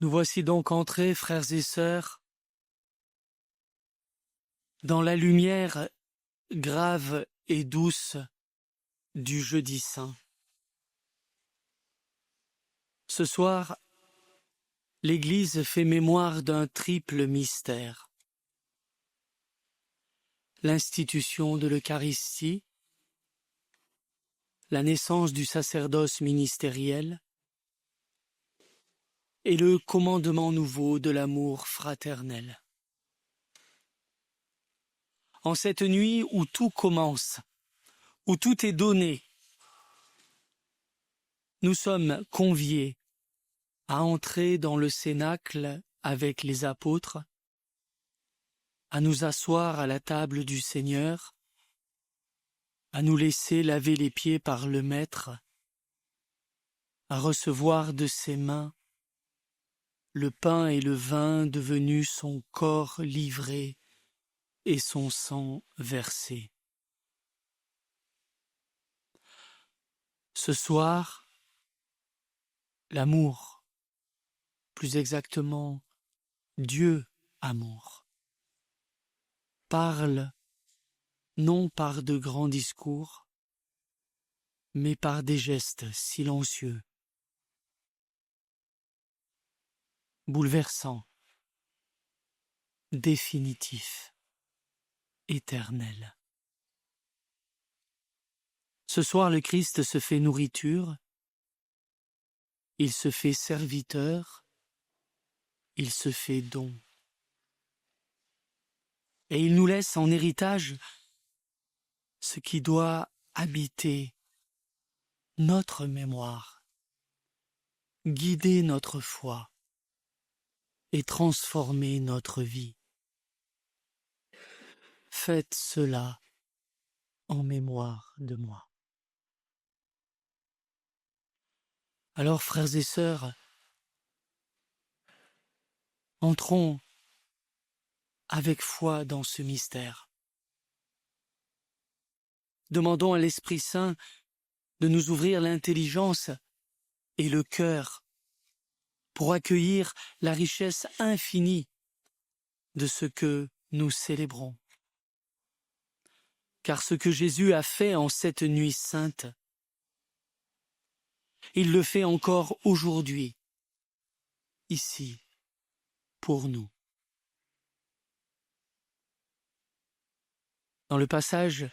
Nous voici donc entrés, frères et sœurs, dans la lumière grave et douce du jeudi saint. Ce soir, l'Église fait mémoire d'un triple mystère. L'institution de l'Eucharistie, la naissance du sacerdoce ministériel et le commandement nouveau de l'amour fraternel. En cette nuit où tout commence, où tout est donné, nous sommes conviés à entrer dans le cénacle avec les apôtres, à nous asseoir à la table du Seigneur, à nous laisser laver les pieds par le Maître, à recevoir de ses mains le pain et le vin devenus son corps livré et son sang versé. Ce soir, l'amour, plus exactement Dieu amour, parle non par de grands discours, mais par des gestes silencieux, bouleversants, définitifs, éternels. Ce soir, le Christ se fait nourriture, il se fait serviteur, il se fait don. Et il nous laisse en héritage ce qui doit habiter notre mémoire, guider notre foi et transformer notre vie. Faites cela en mémoire de moi. Alors, frères et sœurs, entrons avec foi dans ce mystère. Demandons à l'Esprit Saint de nous ouvrir l'intelligence et le cœur pour accueillir la richesse infinie de ce que nous célébrons. Car ce que Jésus a fait en cette nuit sainte, il le fait encore aujourd'hui, ici, pour nous. Dans le passage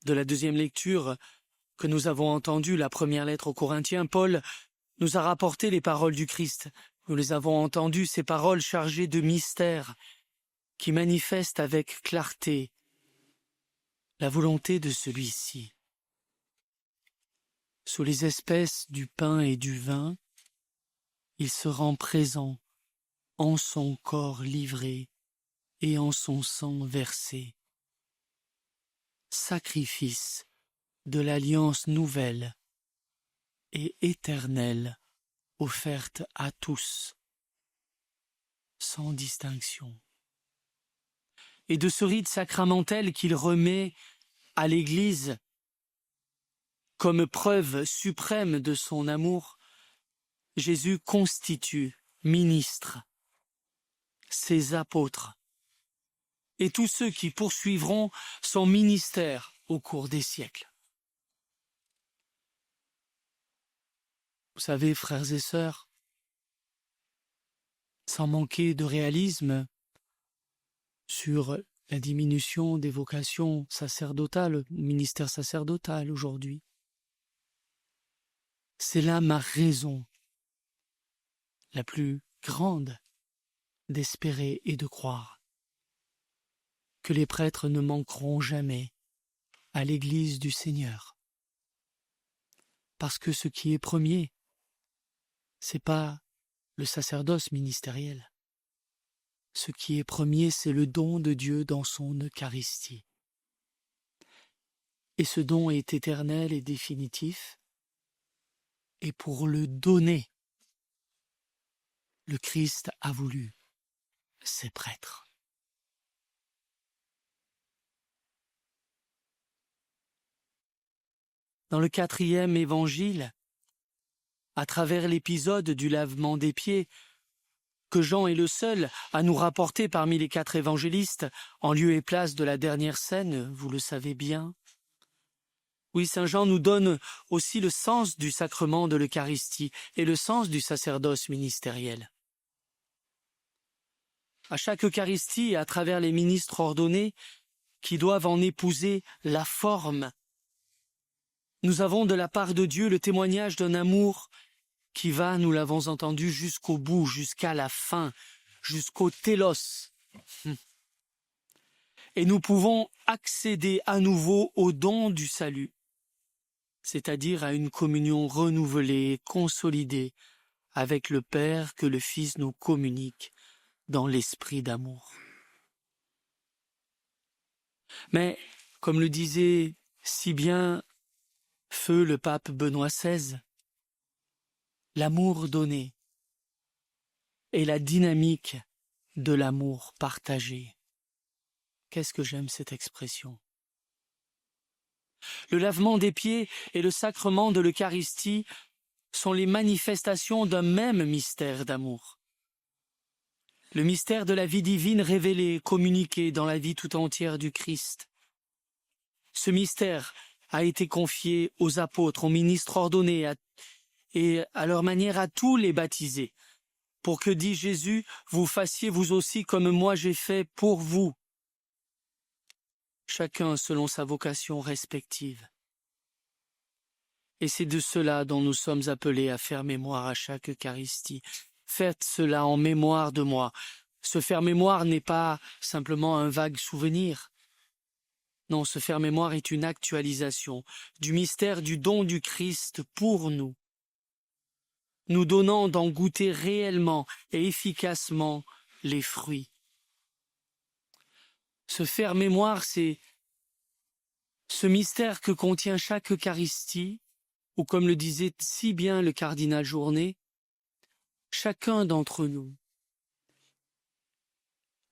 de la deuxième lecture que nous avons entendu, la première lettre aux Corinthiens, Paul nous a rapporté les paroles du Christ. Nous les avons entendues, ces paroles chargées de mystères qui manifestent avec clarté la volonté de celui-ci. Sous les espèces du pain et du vin, il se rend présent en son corps livré et en son sang versé. Sacrifice de l'alliance nouvelle et éternelle offerte à tous, sans distinction. Et de ce rite sacramentel qu'il remet à l'Église comme preuve suprême de son amour, Jésus constitue ministres, ses apôtres, et tous ceux qui poursuivront son ministère au cours des siècles. Vous savez, frères et sœurs, sans manquer de réalisme sur la diminution des vocations sacerdotales, ministère sacerdotal aujourd'hui, c'est là ma raison la plus grande d'espérer et de croire que les prêtres ne manqueront jamais à l'Église du Seigneur. Parce que ce qui est premier, c'est pas le sacerdoce ministériel. Ce qui est premier, c'est le don de Dieu dans son Eucharistie. Et ce don est éternel et définitif. Et pour le donner, le Christ a voulu ses prêtres. Dans le 4e évangile, à travers l'épisode du lavement des pieds, que Jean est le seul à nous rapporter parmi les 4 évangélistes, en lieu et place de la dernière scène, vous le savez bien. Oui, Saint Jean nous donne aussi le sens du sacrement de l'Eucharistie et le sens du sacerdoce ministériel. À chaque Eucharistie et à travers les ministres ordonnés qui doivent en épouser la forme, nous avons de la part de Dieu le témoignage d'un amour qui va, nous l'avons entendu, jusqu'au bout, jusqu'à la fin, jusqu'au télos. Et nous pouvons accéder à nouveau au don du salut, c'est-à-dire à une communion renouvelée, consolidée, avec le Père que le Fils nous communique dans l'esprit d'amour. Mais, comme le disait si bien feu le pape Benoît XVI, l'amour donné est la dynamique de l'amour partagé. Qu'est-ce que j'aime cette expression. Le lavement des pieds et le sacrement de l'Eucharistie sont les manifestations d'un même mystère d'amour. Le mystère de la vie divine révélée, communiquée dans la vie tout entière du Christ. Ce mystère a été confié aux apôtres, aux ministres ordonnés et à leur manière à tous les baptisés, pour que, dit Jésus, vous fassiez vous aussi comme moi j'ai fait pour vous, chacun selon sa vocation respective. Et c'est de cela dont nous sommes appelés à faire mémoire à chaque Eucharistie. Faites cela en mémoire de moi. Se faire mémoire n'est pas simplement un vague souvenir. Non, se faire mémoire est une actualisation du mystère du don du Christ pour nous, nous donnant d'en goûter réellement et efficacement les fruits. Se faire mémoire, c'est ce mystère que contient chaque Eucharistie, ou comme le disait si bien le cardinal Journet, chacun d'entre nous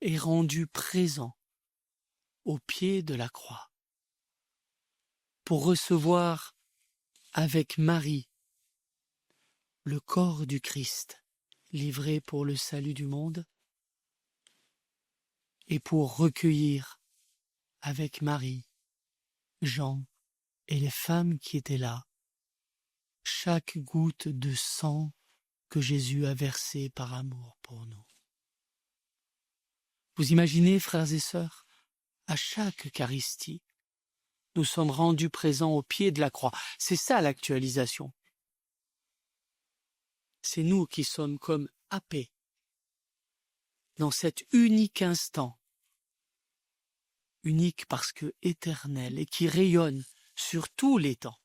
est rendu présent au pied de la croix pour recevoir avec Marie le corps du Christ livré pour le salut du monde et pour recueillir avec Marie, Jean et les femmes qui étaient là chaque goutte de sang que Jésus a versé par amour pour nous. Vous imaginez, frères et sœurs, à chaque Eucharistie, nous sommes rendus présents au pied de la croix. C'est ça l'actualisation. C'est nous qui sommes comme happés dans cet unique instant, unique parce que éternel et qui rayonne sur tous les temps.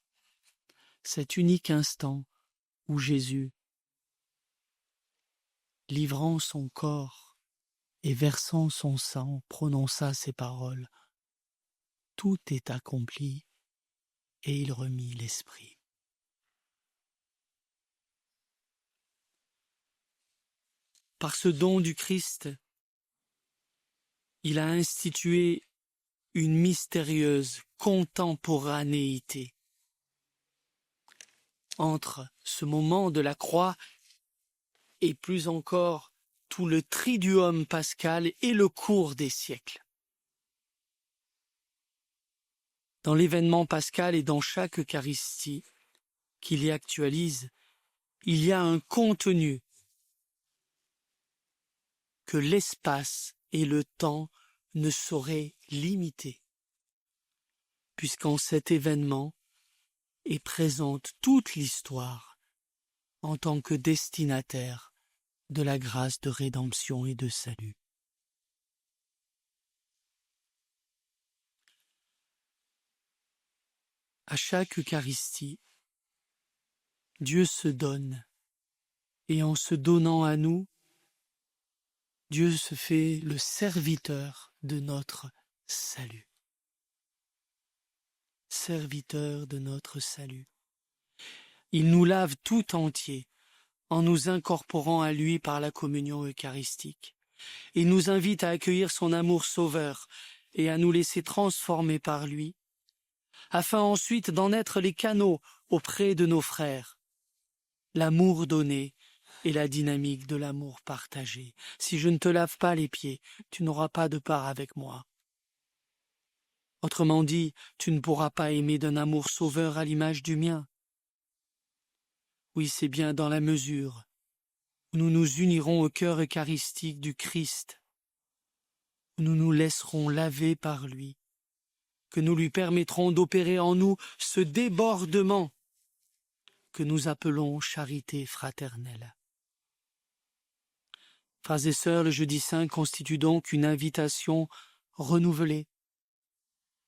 Cet unique instant où Jésus, livrant son corps et versant son sang, prononça ces paroles. Tout est accompli, et il remit l'esprit. Par ce don du Christ, il a institué une mystérieuse contemporanéité entre ce moment de la croix et plus encore tout le triduum pascal et le cours des siècles. Dans l'événement pascal et dans chaque Eucharistie qu'il y actualise, il y a un contenu que l'espace et le temps ne sauraient limiter, puisqu'en cet événement est présente toute l'histoire en tant que destinataire de la grâce de rédemption et de salut. À chaque Eucharistie, Dieu se donne, et en se donnant à nous, Dieu se fait le serviteur de notre salut. Serviteur de notre salut. Il nous lave tout entier en nous incorporant à lui par la communion eucharistique. Il nous invite à accueillir son amour sauveur et à nous laisser transformer par lui, afin ensuite d'en être les canaux auprès de nos frères. L'amour donné et la dynamique de l'amour partagé. Si je ne te lave pas les pieds, tu n'auras pas de part avec moi. Autrement dit, tu ne pourras pas aimer d'un amour sauveur à l'image du mien. Oui, c'est bien dans la mesure où nous nous unirons au cœur eucharistique du Christ, où nous nous laisserons laver par lui, que nous lui permettrons d'opérer en nous ce débordement que nous appelons charité fraternelle. Frères et sœurs, le jeudi saint constitue donc une invitation renouvelée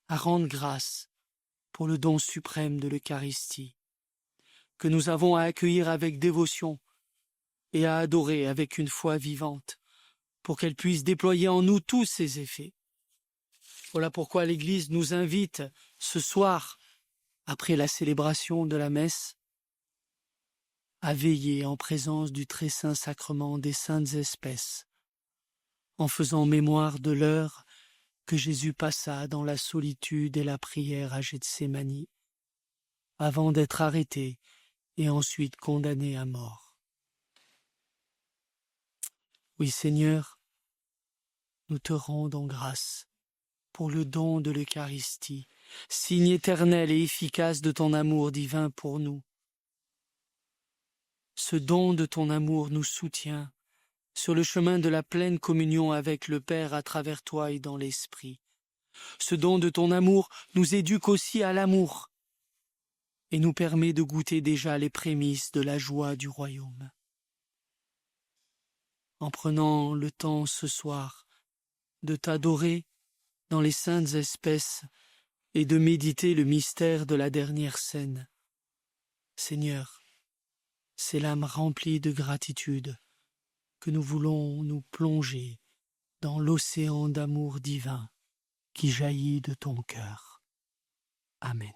à rendre grâce pour le don suprême de l'Eucharistie, que nous avons à accueillir avec dévotion et à adorer avec une foi vivante, pour qu'elle puisse déployer en nous tous ses effets. Voilà pourquoi l'Église nous invite ce soir, après la célébration de la messe, à veiller en présence du très saint sacrement des saintes espèces, en faisant mémoire de l'heure que Jésus passa dans la solitude et la prière à Gethsémani, avant d'être arrêté et ensuite condamné à mort. Oui, Seigneur, nous te rendons grâce pour le don de l'Eucharistie, signe éternel et efficace de ton amour divin pour nous. Ce don de ton amour nous soutient sur le chemin de la pleine communion avec le Père à travers toi et dans l'Esprit. Ce don de ton amour nous éduque aussi à l'amour et nous permet de goûter déjà les prémices de la joie du royaume. En prenant le temps ce soir de t'adorer dans les saintes espèces et de méditer le mystère de la dernière scène, Seigneur, c'est l'âme remplie de gratitude que nous voulons nous plonger dans l'océan d'amour divin qui jaillit de ton cœur. Amen.